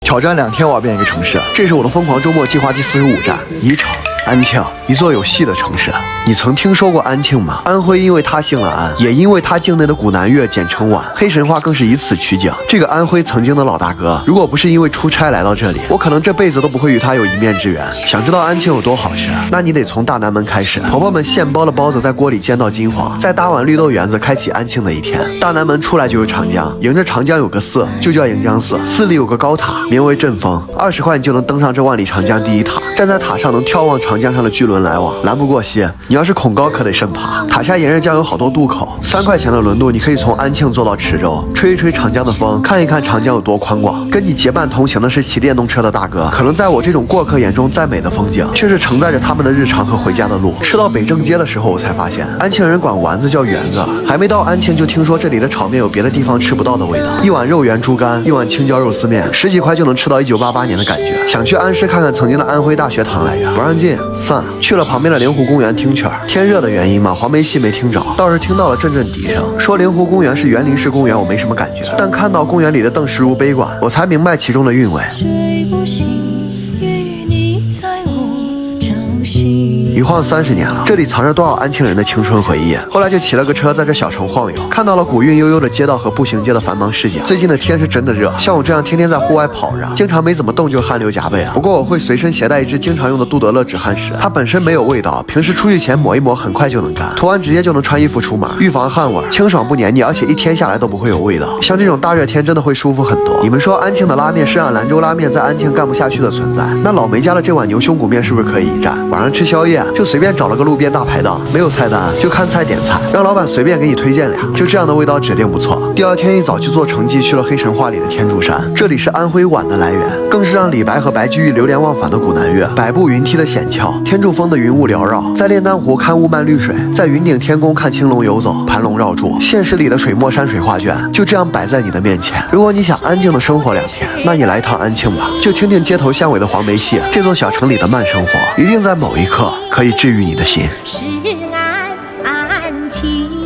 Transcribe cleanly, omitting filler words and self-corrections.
挑战2天玩遍一个城市，这是我的疯狂周末计划第45站，宜城。安庆，一座有戏的城市。你曾听说过安庆吗？安徽因为它姓了安，也因为它境内的古南越简称皖，黑神话更是以此取景。这个安徽曾经的老大哥，如果不是因为出差来到这里，我可能这辈子都不会与他有一面之缘。想知道安庆有多好吃，那你得从大南门开始。婆婆们现包的包子在锅里煎到金黄，再搭碗绿豆圆子，开启安庆的一天。大南门出来就是长江，迎着长江有个寺，就叫迎江寺，寺里有个高塔，名为镇峰，20块你就能登上这万里长江第一塔，站在塔上能眺望长江上的巨轮来往，拦不过溪。你要是恐高可得慎爬。塔下沿着江有好多渡口，3块钱的轮渡，你可以从安庆坐到池州，吹一吹长江的风，看一看长江有多宽广。跟你结伴同行的是骑电动车的大哥，可能在我这种过客眼中再美的风景，却是承载着他们的日常和回家的路。吃到北正街的时候，我才发现安庆人管丸子叫圆子。还没到安庆就听说这里的炒面有别的地方吃不到的味道，一碗肉圆猪肝，一碗青椒肉丝面，10几块就能吃到1988年的感觉。想去安师看看曾经的安徽大学堂来着，不让进，算了，去了旁边的灵湖公园听曲儿。天热的原因嘛，黄梅戏没听着，倒是听到了阵阵笛声。说灵湖公园是园林式公园，我没什么感觉，但看到公园里的邓石如碑馆，我才明白其中的韵味。一晃30年了，这里藏着多少安庆人的青春回忆。后来就骑了个车在这小城晃悠，看到了古韵悠悠的街道和步行街的繁忙市井。最近的天是真的热，像我这样天天在户外跑着，经常没怎么动就汗流浃背啊。不过我会随身携带一支经常用的杜德乐止汗石，它本身没有味道，平时出去前抹一抹很快就能干，涂完直接就能穿衣服出门，预防汗味，清爽不黏腻，而且一天下来都不会有味道。像这种大热天真的会舒服很多。你们说安庆的拉面是让兰州拉面在安庆干不下去的存在，那老梅家的这碗牛胸骨面是不是可以一战？晚上吃宵夜就随便找了个路边大排档，没有菜单就看菜点菜，让老板随便给你推荐俩，就这样的味道指定不错。第2天一早就坐城际去了黑神话里的天柱山，这里是安徽皖的来源，更是让李白和白居易流连忘返的古南越。百步云梯的险峭，天柱峰的云雾缭绕，在炼丹湖看雾漫绿水，在云顶天宫看青龙游走，盘龙绕柱，现实里的水墨山水画卷就这样摆在你的面前。如果你想安静的生活2天，那你来一趟安庆吧，就听听街头巷尾的黄梅戏，这座小城里的慢生活，一定在某一刻可以治愈你的心。是安庆。